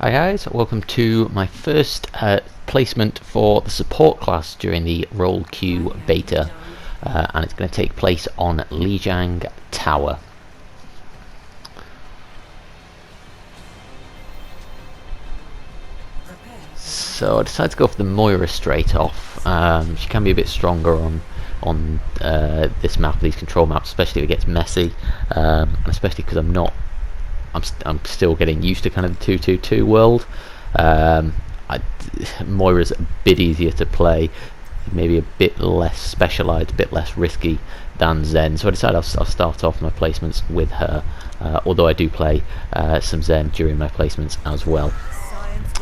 Hi guys, welcome to my first placement for the support class during the Roll Q beta, and it's going to take place on Lijang Tower. So I decided to go for the Moira straight off. She can be a bit stronger on this map, these control maps, especially if it gets messy, especially because I'm still getting used to kind of the 2-2-2 world. Moira's a bit easier to play, maybe a bit less specialised, a bit less risky than Zen. So I decided I'll start off my placements with her, although I do play some Zen during my placements as well.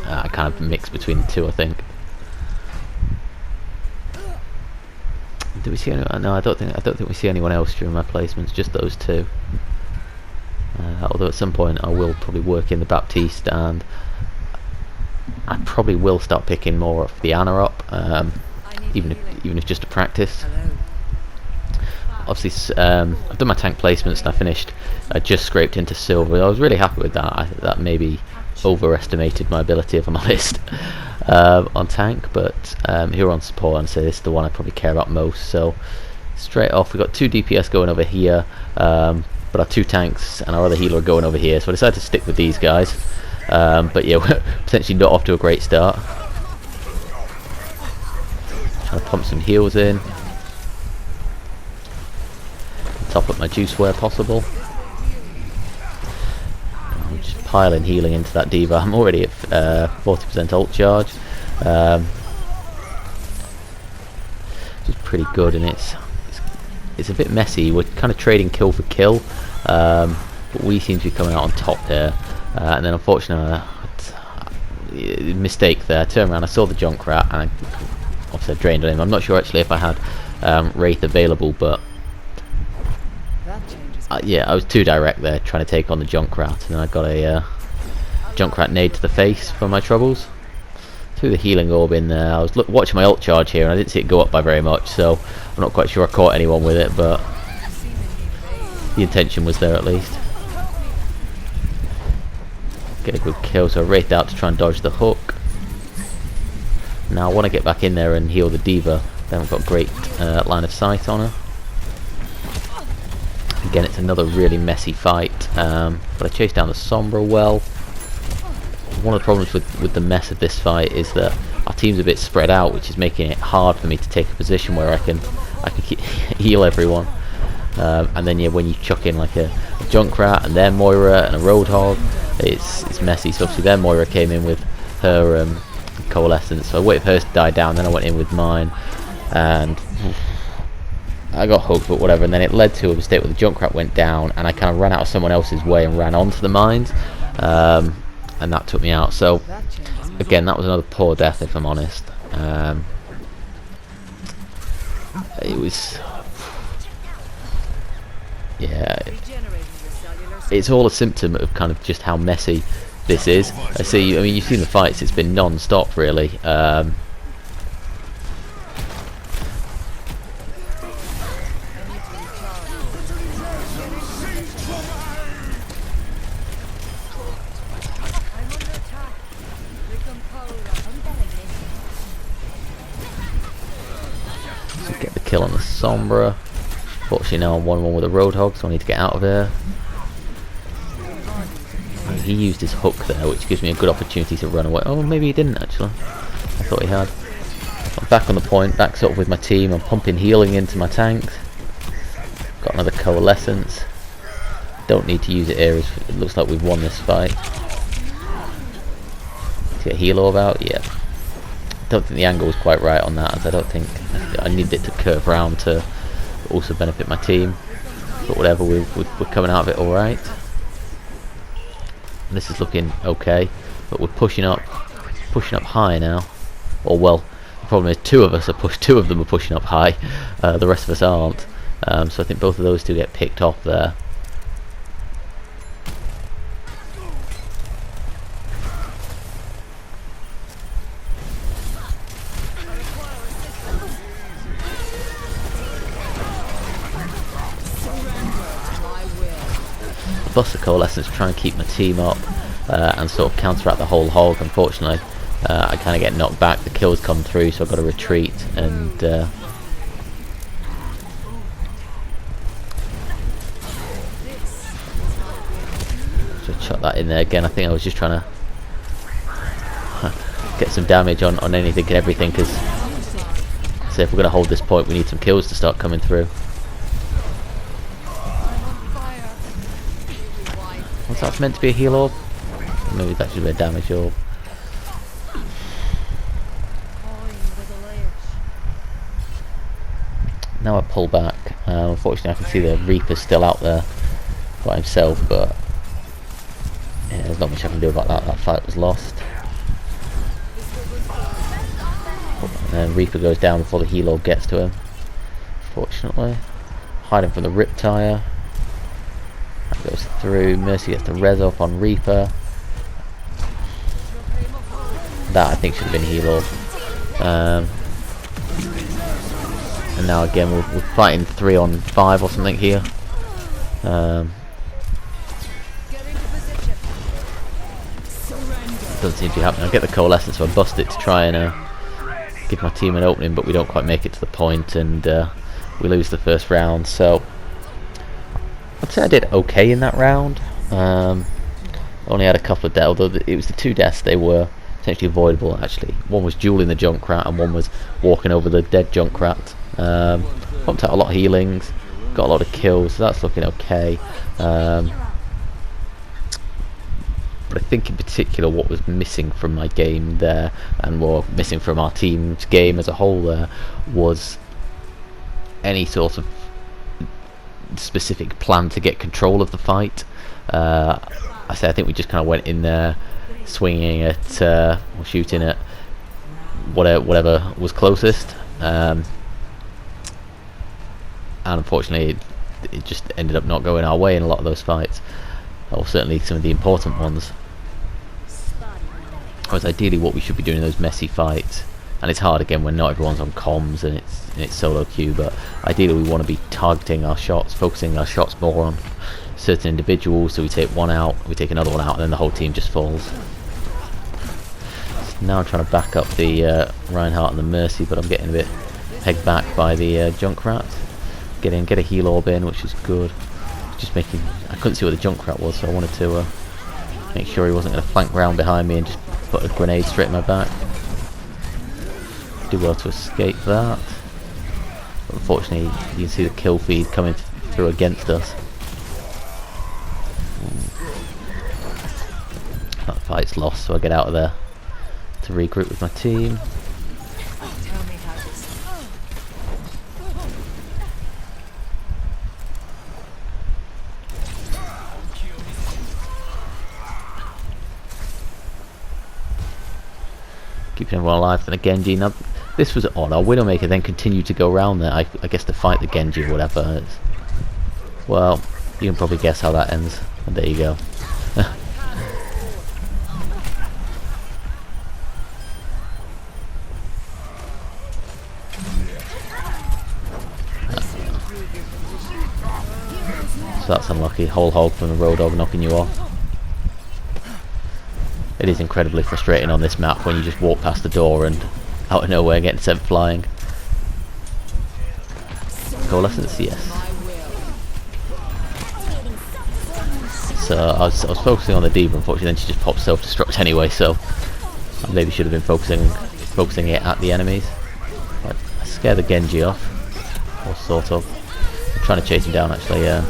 I kind of mix between the two, I think. Do we see anyone? No, I don't think we see anyone else during my placements. Just those two. Although at some point I will probably work in the Baptiste, and I probably will start picking more of the Anna up, even if just to practice. Obviously, I've done my tank placements and I finished. I just scraped into silver. I was really happy with that. That maybe overestimated my ability, if I'm honest, on tank. But here on support, I'd say this is the one I probably care about most. So straight off, we've got 2 DPS going over here. But our 2 tanks and our other healer are going over here, so I decided to stick with these guys. But yeah, we're potentially not off to a great start. Trying to pump some heals in, top up my juice where possible. I'm just piling healing into that diva. I'm already at 40% ult charge, which is pretty good, and it's a bit messy. We're kind of trading kill for kill, but we seem to be coming out on top there. And then unfortunately, mistake there. I turned around, I saw the Junkrat, and obviously I drained on him. I'm not sure actually if I had Wraith available, but yeah, I was too direct there trying to take on the Junkrat, and then I got a Junkrat nade to the face for my troubles. Threw the healing orb in there. I was watching my ult charge here and I didn't see it go up by very much, so I'm not quite sure I caught anyone with it, but the intention was there at least. Get a good kill, so I wraithed out to try and dodge the hook. Now I want to get back in there and heal the diva. They haven't got great line of sight on her. Again, it's another really messy fight, but I chased down the Sombra well. One of the problems with the mess of this fight is that our team's a bit spread out, which is making it hard for me to take a position where I can heal everyone. And then yeah, when you chuck in like a Junkrat and their Moira and a Roadhog, it's messy. So obviously their Moira came in with her Coalescence, so I waited for hers to die down, then I went in with mine, and I got hooked, but whatever. And then it led to a mistake where the Junkrat went down, and I kind of ran out of someone else's way and ran onto the mines. And that took me out. So again, that was another poor death, if I'm honest. It was, yeah, it's all a symptom of kind of just how messy this is. I mean, you've seen the fights, it's been non-stop really. Get the kill on the Sombra. Fortunately now I'm 1-1 with a Roadhog, so I need to get out of there. He used his hook there, which gives me a good opportunity to run away. Oh, maybe he didn't actually. I thought he had. I'm back on the point, back sort of with my team. I'm pumping healing into my tanks. Got another Coalescence. Don't need to use it here, it looks like we've won this fight. To get a heal orb out, yeah. Don't think the angle was quite right on that, as I don't think I needed it to curve around to also benefit my team. But whatever, we're coming out of it alright. This is looking okay, but we're pushing up high now. Or well, the problem is two of them are pushing up high, the rest of us aren't. So I think both of those two get picked off there. Bust the Coalescence, try and keep my team up. and sort of counteract the whole hog. Unfortunately, I kind of get knocked back. The kills come through, so I've got to retreat and just chuck that in there again. I think I was just trying to get some damage on anything and everything, because so if we're going to hold this point, we need some kills to start coming through. What's that meant to be, a heal orb? Maybe that should be a damage orb. Now I pull back. Unfortunately I can see the Reaper's still out there by himself, but yeah, there's not much I can do about that. That fight was lost. And then Reaper goes down before the heal orb gets to him, fortunately. Hiding from the Riptire. That goes through. Mercy gets the res up on Reaper. That I think should have been heal orb. And now again we're fighting 3 on 5 or something here. Doesn't seem to be happening. I get the coalescence, so I bust it to try and give my team an opening, but we don't quite make it to the point, and we lose the first round. So I'd say I did okay in that round. Only had a couple of deaths, although it was the 2 deaths, they were potentially avoidable actually. One was dueling the Junkrat and one was walking over the dead Junkrat. Pumped out a lot of healings, got a lot of kills, so that's looking okay. But I think in particular what was missing from my game there, and more missing from our team's game as a whole there, was any sort of specific plan to get control of the fight. I think we just kind of went in there swinging at or shooting at whatever was closest, and unfortunately it just ended up not going our way in a lot of those fights, or certainly some of the important ones. Whereas ideally what we should be doing in those messy fights, and it's hard again when not everyone's on comms and it's solo queue, but ideally we want to be targeting our shots, focusing our shots more on certain individuals, so we take one out, we take another one out, and then the whole team just falls. So now I'm trying to back up the Reinhardt and the Mercy, but I'm getting a bit pegged back by the Junkrat. Get a heal orb in, which is good. Just making, I couldn't see where the Junkrat was, so I wanted to make sure he wasn't going to flank round behind me and just put a grenade straight in my back. Do well to escape that. But unfortunately, you can see the kill feed coming through against us. That fight's lost, so I get out of there to regroup with my team. Keeping everyone alive for the Genji. Now, this was odd. Our Widowmaker then continued to go around there, I guess to fight the Genji or whatever. Well, you can probably guess how that ends. And there you go. So that's unlucky. Whole hog from the Road Dog knocking you off. It is incredibly frustrating on this map when you just walk past the door and out of nowhere getting sent flying. Coalescence, yes. So I was focusing on the D, but unfortunately then she just popped self-destruct anyway, so I maybe should have been focusing it at the enemies. But I scared the Genji off, or sort of. I'm trying to chase him down actually. I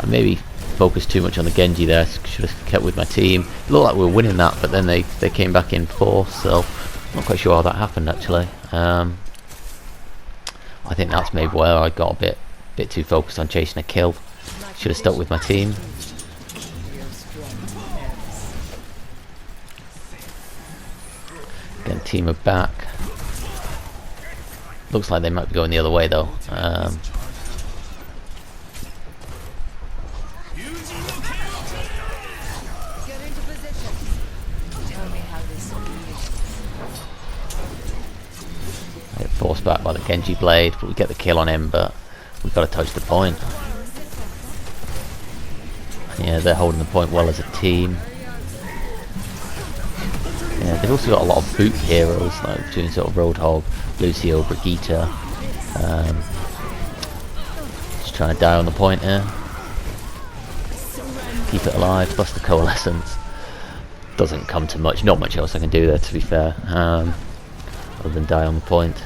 maybe focused too much on the Genji there. Should have kept with my team. It looked like we were winning that, but then they came back in force, so I'm not quite sure how that happened actually. I think that's maybe where I got a bit too focused on chasing a kill. Should have stuck with my team. Again, team are back. Looks like they might be going the other way though. Forced back by the Genji blade, but we get the kill on him, but we've got to touch the point. Yeah, they're holding the point well as a team. Yeah, they've also got a lot of boot heroes, like between sort of Roadhog, Lucio, Brigitte. Just trying to die on the point here. Keep it alive, plus the Coalescence. Doesn't come to much, not much else I can do there, to be fair, other than die on the point.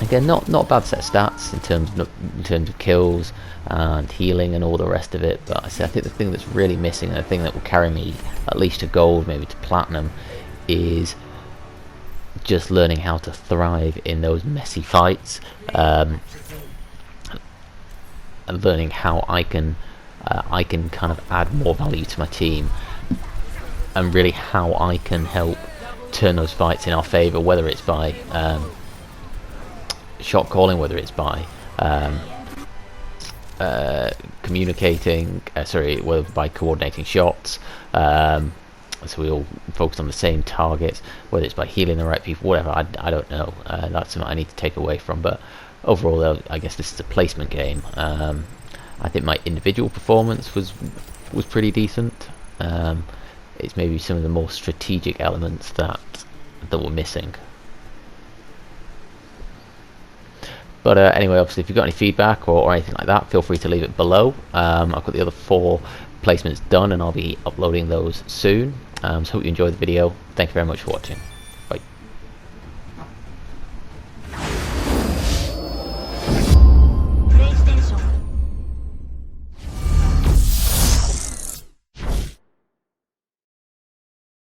Again, not a bad set of stats in terms of kills and healing and all the rest of it. But I think the thing that's really missing, and the thing that will carry me at least to gold, maybe to platinum, is just learning how to thrive in those messy fights, and learning how I can kind of add more value to my team, and really how I can help turn those fights in our favour, whether it's by shot calling, whether it's by communicating, whether by coordinating shots, so we all focus on the same targets, whether it's by healing the right people, whatever, I don't know. That's something I need to take away from, but overall I guess this is a placement game. I think my individual performance was pretty decent. It's maybe some of the more strategic elements that were missing. But anyway, obviously, if you've got any feedback or anything like that, feel free to leave it below. I've got the other 4 placements done, and I'll be uploading those soon. So hope you enjoyed the video. Thank you very much for watching.